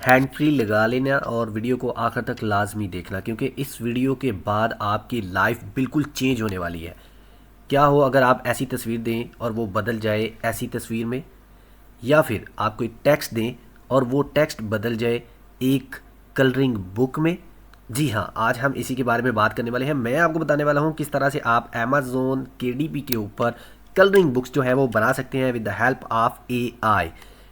Hand free लगा लेना और वीडियो को आखिर तक लाजमी देखना, क्योंकि इस वीडियो के बाद आपकी लाइफ बिल्कुल चेंज होने वाली है। क्या हो अगर आप ऐसी तस्वीर दें और वो बदल जाए ऐसी तस्वीर में, या फिर आप कोई टेक्स्ट दें और वो टेक्स्ट बदल जाए एक कलरिंग बुक में। जी हाँ, आज हम इसी के बारे में बात करने वाले हैं। मैं आपको बताने वाला हूँ किस तरह से आप अमेज़ोन KDP के ऊपर कलरिंग बुक्स जो है वो बना सकते हैं with the help of AI।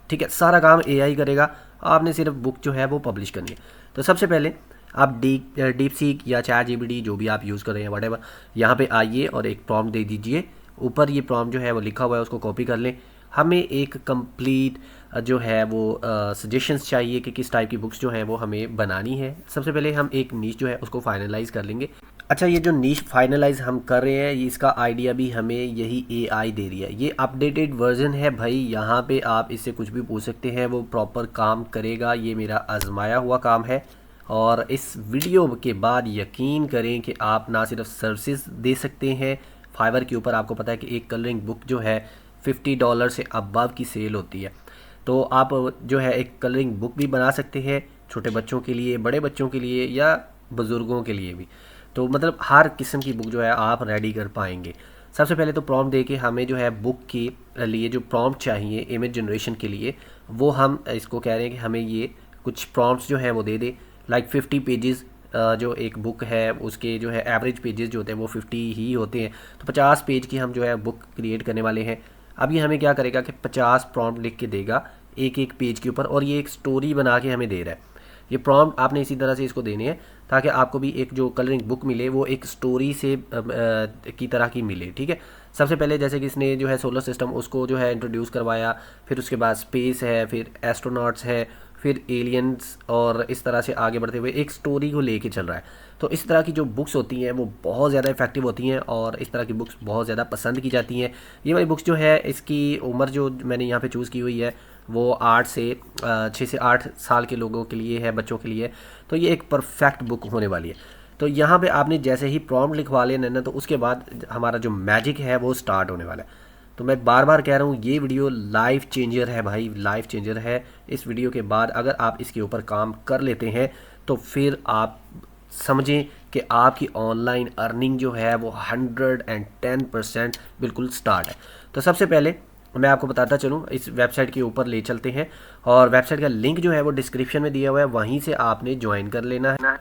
ठीक है, सारा काम AI करेगा, आपने सिर्फ बुक जो है वो पब्लिश करनी है। तो सबसे पहले आप डीप सीक या ChatGPT जो भी आप यूज़ कर रहे हैं वटेवर, यहाँ पे आइए और एक प्रॉम्प्ट दे दीजिए। ऊपर ये प्रॉम्प्ट जो है वो लिखा हुआ है, उसको कॉपी कर लें। हमें एक कंप्लीट जो है वो सजेशंस चाहिए कि किस टाइप की बुक्स जो हैं वो हमें बनानी है। सबसे पहले हम एक नीश जो है उसको फाइनलाइज कर लेंगे। अच्छा, ये जो नीश फाइनलाइज हम कर रहे हैं, ये इसका आइडिया भी हमें यही AI दे रही है। ये अपडेटेड वर्जन है भाई, यहाँ पे आप इससे कुछ भी पूछ सकते हैं, वो प्रॉपर काम करेगा। ये मेरा आजमाया हुआ काम है और इस वीडियो के बाद यकीन करें कि आप ना सिर्फ सर्विसेज दे सकते हैं। फाइवर के ऊपर आपको पता है कि एक कलरिंग बुक जो है $50 से अबव की सेल होती है। तो आप जो है एक कलरिंग बुक भी बना सकते हैं, छोटे बच्चों के लिए, बड़े बच्चों के लिए या बुज़ुर्गों के लिए भी। तो मतलब हर किस्म की बुक जो है आप रेडी कर पाएंगे। सबसे पहले तो प्रॉम्प्ट दे के हमें जो है बुक के लिए जो प्रॉम्प्ट चाहिए इमेज जनरेशन के लिए, वो हम इसको कह रहे हैं कि हमें ये कुछ प्रॉम्प्ट्स जो हैं वो दे दे। लाइक 50 पेजेस जो एक बुक है उसके जो है एवरेज पेजेस जो होते हैं वो 50 ही होते हैं। तो 50 पेज की हम जो है बुक क्रिएट करने वाले हैं। अब ये हमें क्या करेगा कि 50 प्रॉम्प्ट लिख के देगा एक एक पेज के ऊपर, और ये एक स्टोरी बना के हमें दे रहा है। ये प्रॉम्प्ट आपने इसी तरह से इसको देने हैं ताकि आपको भी एक जो कलरिंग बुक मिले वो एक स्टोरी से की तरह की मिले। ठीक है, सबसे पहले जैसे कि इसने जो है सोलर सिस्टम उसको जो है इंट्रोड्यूस करवाया, फिर उसके बाद स्पेस है, फिर एस्ट्रोनॉट्स है, फिर एलियंस, और इस तरह से आगे बढ़ते हुए एक स्टोरी को लेके चल रहा है। तो इस तरह की जो बुक्स होती हैं वो बहुत ज़्यादा इफेक्टिव होती हैं और इस तरह की बुक्स बहुत ज़्यादा पसंद की जाती हैं। ये वाली बुक्स जो है इसकी उम्र जो मैंने यहाँ पे चूज़ की हुई है वो 6 से 8 साल के लोगों के लिए है, बच्चों के लिए। तो ये एक परफेक्ट बुक होने वाली है। तो यहाँ पे आपने जैसे ही प्रॉम्प्ट लिखवा लेना ना, तो उसके बाद हमारा जो मैजिक है वो स्टार्ट होने वाला है। तो मैं बार बार कह रहा हूँ, ये वीडियो लाइफ चेंजर है भाई, लाइफ चेंजर है। इस वीडियो के बाद अगर आप इसके ऊपर काम कर लेते हैं तो फिर आप समझें कि आपकी ऑनलाइन अर्निंग जो है वो 110% बिल्कुल स्टार्ट है। तो सबसे पहले मैं आपको बताता चलूँ, इस वेबसाइट के ऊपर ले चलते हैं और वेबसाइट का लिंक जो है वो डिस्क्रिप्शन में दिया हुआ है, वहीं से आपने ज्वाइन कर लेना है।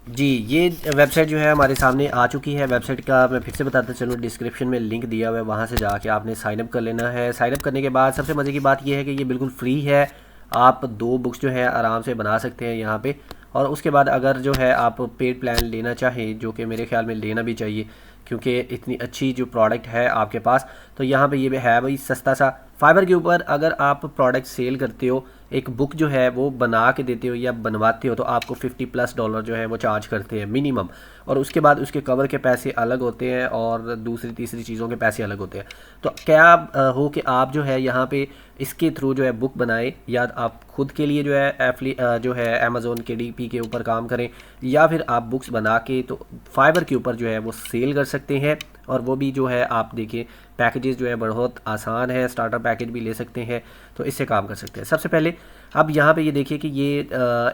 जी, ये वेबसाइट जो है हमारे सामने आ चुकी है। वेबसाइट का मैं फिर से बताता चलूँ, डिस्क्रिप्शन में लिंक दिया हुआ है, वहाँ से जाके आपने साइनअप कर लेना है। साइनअप करने के बाद सबसे मज़े की बात यह है कि ये बिल्कुल फ्री है। आप 2 बुक्स जो है आराम से बना सकते हैं यहाँ पे। और उसके बाद अगर जो है आप पेड प्लान लेना चाहें, जो कि मेरे ख्याल में लेना भी चाहिए क्योंकि इतनी अच्छी जो प्रोडक्ट है आपके पास, तो यहाँ पे ये है भाई सस्ता सा। फाइवर के ऊपर अगर आप प्रोडक्ट सेल करते हो, एक बुक जो है वो बना के देते हो या बनवाते हो, तो आपको $50+ जो है वो चार्ज करते हैं मिनिमम। और उसके बाद उसके कवर के पैसे अलग होते हैं और दूसरी तीसरी चीज़ों के पैसे अलग होते हैं। तो क्या हो कि आप जो है यहाँ पे इसके थ्रू जो है बुक बनाएं, या आप खुद के लिए जो है जो है अमेज़ोन KDP के ऊपर काम करें, या फिर आप बुक्स बना के तो फाइवर के ऊपर जो है वो सेल कर सकते हैं। और वो भी जो है आप देखिए पैकेजेस जो है बहुत आसान है, स्टार्टर पैकेज भी ले सकते हैं, तो इससे काम कर सकते हैं। सबसे पहले अब यहाँ पे ये देखिए कि ये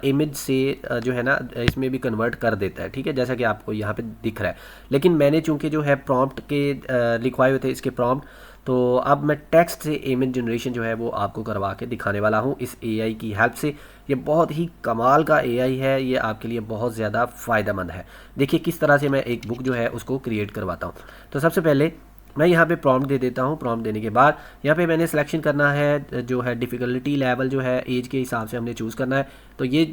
इमेज से जो है ना इसमें भी कन्वर्ट कर देता है। ठीक है, जैसा कि आपको यहाँ पे दिख रहा है। लेकिन मैंने चूंकि जो है प्रॉम्प्ट के लिखवाए हुए थे इसके प्रॉम्प्ट, तो अब मैं टेक्स्ट से इमेज जनरेशन जो है वो आपको करवा के दिखाने वाला हूँ इस AI की हेल्प से। ये बहुत ही कमाल का AI है, ये आपके लिए बहुत ज़्यादा फ़ायदेमंद है। देखिए किस तरह से मैं एक बुक जो है उसको क्रिएट करवाता हूँ। तो सबसे पहले मैं यहाँ पे प्रॉम्प्ट दे देता हूँ। प्रॉम्प्ट देने के बाद यहाँ पे मैंने सिलेक्शन करना है जो है डिफ़िकल्टी लेवल जो है एज के हिसाब से हमने चूज़ करना है। तो ये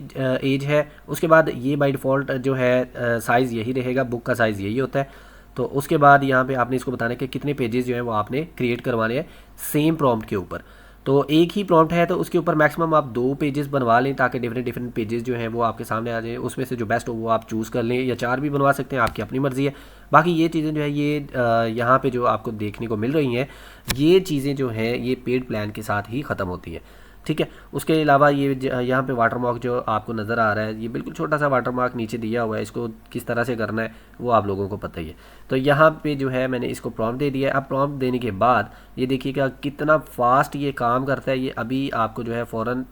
एज है। उसके बाद ये बाय डिफ़ॉल्ट जो है साइज़ यही रहेगा, बुक का साइज़ यही होता है। तो उसके बाद यहाँ पे आपने इसको बताना है कि कितने पेजेस जो हैं वो आपने क्रिएट करवाने हैं सेम प्रॉम्प्ट के ऊपर। तो एक ही प्रॉम्प्ट है तो उसके ऊपर मैक्सिमम आप 2 पेजेस बनवा लें ताकि डिफरेंट पेजेस जो हैं वो आपके सामने आ जाएं। उसमें से जो बेस्ट हो वो आप चूज़ कर लें, या 4 भी बनवा सकते हैं, आपकी अपनी मर्ज़ी है। बाकी ये चीज़ें जो है ये यहाँ पे जो आपको देखने को मिल रही हैं, ये चीज़ें जो हैं ये पेड प्लान के साथ ही ख़त्म होती हैं। ठीक है। उसके अलावा ये यहाँ पे वाटरमार्क जो आपको नज़र आ रहा है, ये बिल्कुल छोटा सा वाटरमार्क नीचे दिया हुआ है, इसको किस तरह से करना है वो आप लोगों को पता ही है। तो यहाँ पे जो है मैंने इसको प्रॉम्प्ट दे दिया है। अब प्रॉम्प्ट देने के बाद ये देखिएगा कितना फास्ट ये काम करता है। ये अभी आपको जो है फ़ौरन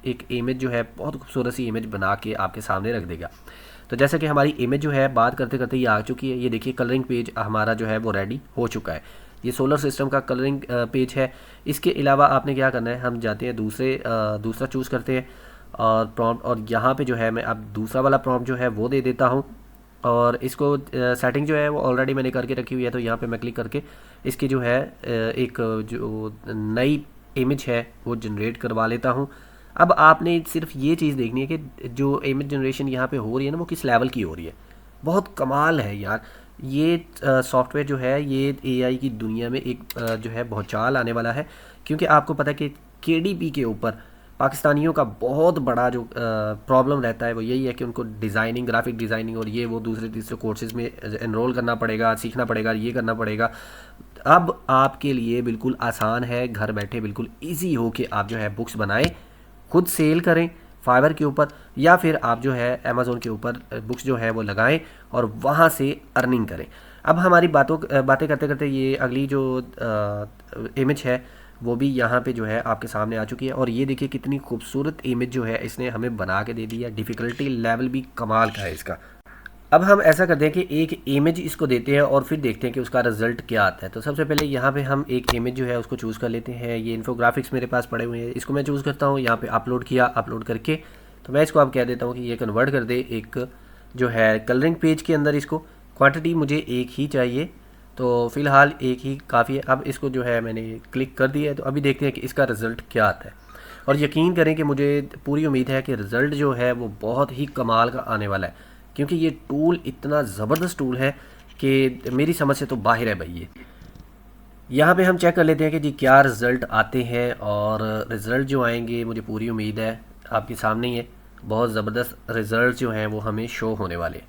एक इमेज जो है बहुत खूबसूरत सी इमेज बना के आपके सामने रख देगा। तो जैसा कि हमारी इमेज जो है बात करते करते ये आ चुकी है। ये देखिए कलरिंग पेज हमारा जो है वो रेडी हो चुका है। ये सोलर सिस्टम का कलरिंग पेज है। इसके अलावा आपने क्या करना है, हम जाते हैं दूसरा चूज़ करते हैं और प्रॉम्प्ट, और यहाँ पे जो है मैं अब दूसरा वाला प्रॉम्प्ट जो है वो दे देता हूँ। और इसको सेटिंग जो है वो ऑलरेडी मैंने करके रखी हुई है, तो यहाँ पे मैं क्लिक करके इसकी जो है एक जो नई इमेज है वो जनरेट करवा लेता हूँ। अब आपने सिर्फ ये चीज़ देखनी है कि जो इमेज जनरेशन यहाँ पे हो रही है ना वो किस लेवल की हो रही है। बहुत कमाल है यार। ये सॉफ्टवेयर जो है ये एआई की दुनिया में एक जो है भौचाल आने वाला है, क्योंकि आपको पता है कि केडीपी के ऊपर पाकिस्तानियों का बहुत बड़ा जो प्रॉब्लम रहता है वो यही है कि उनको डिज़ाइनिंग, ग्राफिक डिज़ाइनिंग और ये वो दूसरे तीसरे कोर्सेज़ में एनरोल करना पड़ेगा, सीखना पड़ेगा, ये करना पड़ेगा। अब आपके लिए बिल्कुल आसान है, घर बैठे बिल्कुल ईजी हो के आप जो है बुक्स बनाएं, खुद सेल करें फाइवर के ऊपर, या फिर आप जो है अमेज़ोन के ऊपर बुक्स जो है वो लगाएं और वहाँ से अर्निंग करें। अब हमारी बातें करते करते ये अगली जो इमेज है वो भी यहाँ पे जो है आपके सामने आ चुकी है। और ये देखिए कितनी खूबसूरत इमेज जो है इसने हमें बना के दे दी है। डिफ़िकल्टी लेवल भी कमाल का है इसका। अब हम ऐसा करते हैं कि एक इमेज इसको देते हैं और फिर देखते हैं कि उसका रिजल्ट क्या आता है। तो सबसे पहले यहाँ पे हम एक इमेज जो है उसको चूज़ कर लेते हैं। ये इन्फोग्राफिक्स मेरे पास पड़े हुए हैं, इसको मैं चूज़ करता हूँ। यहाँ पे अपलोड किया, अपलोड करके तो मैं इसको अब कह देता हूँ कि ये कन्वर्ट कर दे एक जो है कलरिंग पेज के अंदर। इसको क्वांटिटी मुझे एक ही चाहिए, तो फ़िलहाल एक ही काफ़ी है। अब इसको जो है मैंने क्लिक कर दिया है, तो अभी देखते हैं कि इसका रिज़ल्ट क्या आता है। और यकीन करें कि मुझे पूरी उम्मीद है कि रिज़ल्ट जो है वो बहुत ही कमाल का आने वाला है, क्योंकि ये टूल इतना ज़बरदस्त टूल है कि मेरी समझ से तो बाहर है भाई। ये यहाँ पे हम चेक कर लेते हैं कि जी क्या रिज़ल्ट आते हैं। और रिज़ल्ट जो आएंगे मुझे पूरी उम्मीद है आपके सामने ही है, बहुत ज़बरदस्त रिज़ल्ट जो हैं वो हमें शो होने वाले।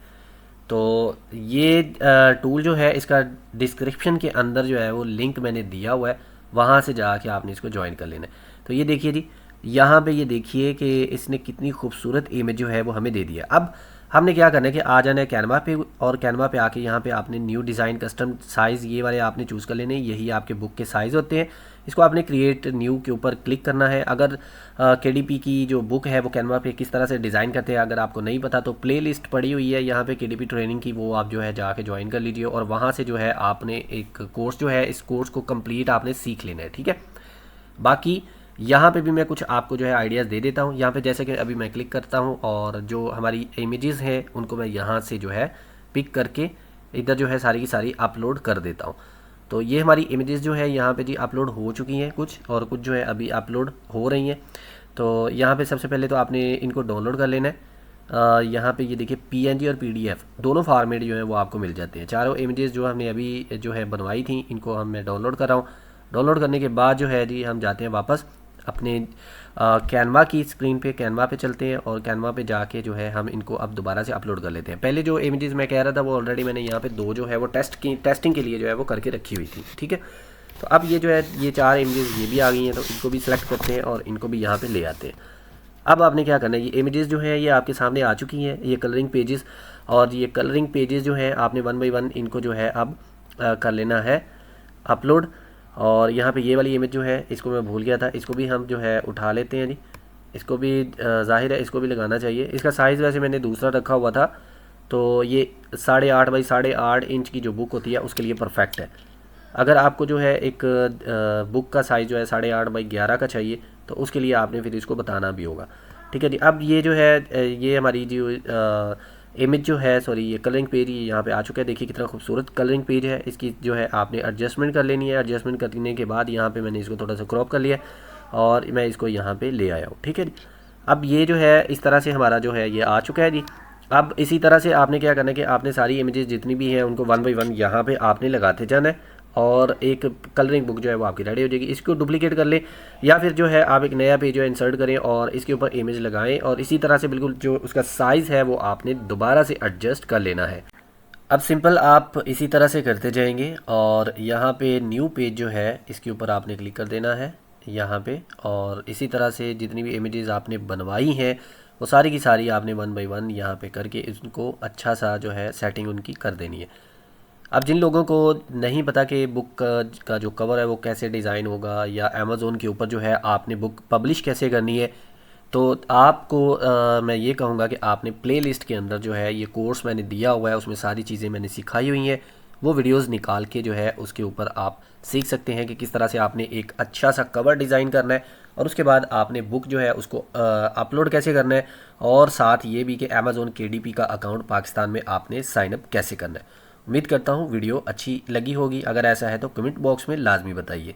तो ये टूल जो है इसका डिस्क्रिप्शन के अंदर जो है वो लिंक मैंने दिया हुआ है, वहाँ से जाके आपने इसको ज्वाइन कर लेना है। तो ये देखिए जी, यहाँ पे ये देखिए कि इसने कितनी खूबसूरत इमेज जो है वो हमें दे दिया। अब हमने क्या करना है कि आ जाना है कैनवा पे, और कैनवा पे आके यहाँ पे आपने न्यू डिज़ाइन कस्टम साइज़ ये वाले आपने चूज़ कर लेने, यही आपके बुक के साइज़ होते हैं। इसको आपने क्रिएट न्यू के ऊपर क्लिक करना है। अगर केडीपी की जो बुक है वो कैनवा पे किस तरह से डिज़ाइन करते हैं अगर आपको नहीं पता, तो प्लेलिस्ट पड़ी हुई है यहाँ पे केडीपी ट्रेनिंग की, वो आप जो है जाके ज्वाइन कर लीजिए। और वहाँ से जो है आपने एक कोर्स जो है इस कोर्स को कंप्लीट आपने सीख लेना है, ठीक है। बाकी यहाँ पे भी मैं कुछ आपको जो है आइडियाज़ दे देता हूँ। यहाँ पे जैसे कि अभी मैं क्लिक करता हूँ और जो हमारी इमेजेस हैं उनको मैं यहाँ से जो है पिक करके इधर जो है सारी की सारी अपलोड कर देता हूँ। तो ये हमारी इमेजेस जो है यहाँ पे जी अपलोड हो चुकी हैं कुछ, और कुछ जो है अभी अपलोड हो रही हैं। तो यहाँ पे सबसे पहले तो आपने इनको डाउनलोड कर लेना है। यहाँ पे ये देखिए PNG और PDF दोनों फार्मेट जो है वो आपको मिल जाते हैं। चारों इमेजेस जो हमने अभी जो है बनवाई थी इनको मैं डाउनलोड कर रहा हूँ। डाउनलोड करने के बाद जो है जी हम जाते हैं वापस अपने कैनवा की स्क्रीन पे, कैनवा पे चलते हैं और कैनवा पे जाके जो है हम इनको अब दोबारा से अपलोड कर लेते हैं। पहले जो इमेजेस मैं कह रहा था वो ऑलरेडी मैंने यहाँ पे दो जो है वो टेस्टिंग के लिए जो है वो करके रखी हुई थी, ठीक है। तो अब ये जो है ये 4 इमेजेस ये भी आ गई हैं, तो इनको भी सिलेक्ट करते हैं और इनको भी यहाँ पे ले आते हैं। अब आपने क्या करना है, ये इमेजेस जो हैं ये आपके सामने आ चुकी हैं, ये कलरिंग पेजेस। और ये कलरिंग पेजेस जो हैं आपने 1 बाई 1 इनको जो है अब कर लेना है अपलोड। और यहाँ पे ये वाली इमेज जो है इसको मैं भूल गया था, इसको भी हम जो है उठा लेते हैं जी। इसको भी जाहिर है इसको भी लगाना चाहिए। इसका साइज़ वैसे मैंने दूसरा रखा हुआ था, तो ये 8.5 बाई 8.5 इंच की जो बुक होती है उसके लिए परफेक्ट है। अगर आपको जो है एक बुक का साइज़ जो है 8.5 बाई 11 का चाहिए, तो उसके लिए आपने फिर इसको बताना भी होगा, ठीक है जी। अब ये जो है ये हमारी जो इमेज जो है, सॉरी ये कलरिंग पेज ये यहाँ पे आ चुका है। देखिए कितना खूबसूरत कलरिंग पेज है। इसकी जो है आपने एडजस्टमेंट कर लेनी है। एडजस्टमेंट करने के बाद यहाँ पे मैंने इसको थोड़ा सा क्रॉप कर लिया और मैं इसको यहाँ पे ले आया हूँ, ठीक है जी। अब ये जो है इस तरह से हमारा जो है ये आ चुका है जी। अब इसी तरह से आपने क्या करना है कि आपने सारी इमेजेस जितनी भी हैं उनको 1 बाई 1 यहाँ पे आपने लगाते जाना है और एक कलरिंग बुक जो है वो आपकी रेडी हो जाएगी। इसको डुप्लीकेट कर ले या फिर जो है आप एक नया पेज जो है इंसर्ट करें और इसके ऊपर इमेज लगाएं और इसी तरह से बिल्कुल जो उसका साइज़ है वो आपने दोबारा से एडजस्ट कर लेना है। अब सिंपल आप इसी तरह से करते जाएंगे और यहाँ पे न्यू पेज जो है इसके ऊपर आपने क्लिक कर देना है यहाँ पे, और इसी तरह से जितनी भी इमेजेस आपने बनवाई हैं वो सारी की सारी आपने 1 बाय 1 यहाँ पे करके इनको अच्छा सा जो है सेटिंग उनकी कर देनी है। अब जिन लोगों को नहीं पता कि बुक का जो कवर है वो कैसे डिज़ाइन होगा, या अमेज़ोन के ऊपर जो है आपने बुक पब्लिश कैसे करनी है, तो आपको मैं ये कहूँगा कि आपने प्लेलिस्ट के अंदर जो है ये कोर्स मैंने दिया हुआ है, उसमें सारी चीज़ें मैंने सिखाई हुई हैं। वो वीडियोस निकाल के जो है उसके ऊपर आप सीख सकते हैं कि किस तरह से आपने एक अच्छा सा कवर डिज़ाइन करना है, और उसके बाद आपने बुक जो है उसको अपलोड कैसे करना है, और साथ ये भी कि अमेज़ोन KDP का अकाउंट पाकिस्तान में आपने साइनअप कैसे करना है। उम्मीद करता हूँ वीडियो अच्छी लगी होगी। अगर ऐसा है तो कमेंट बॉक्स में लाजमी बताइए।